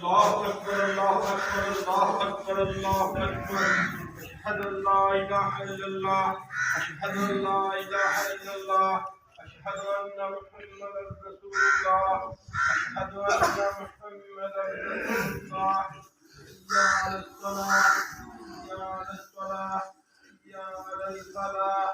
الله أكبر الله أكبر الله أكبر الله أكبر أشهد أن لا إله إلا الله أشهد أن لا إله إلا الله أشهد أن محمدا رسول الله أشهد أن محمدا رسول الله حي على الصلاة حي على الصلاة حي على الفلاح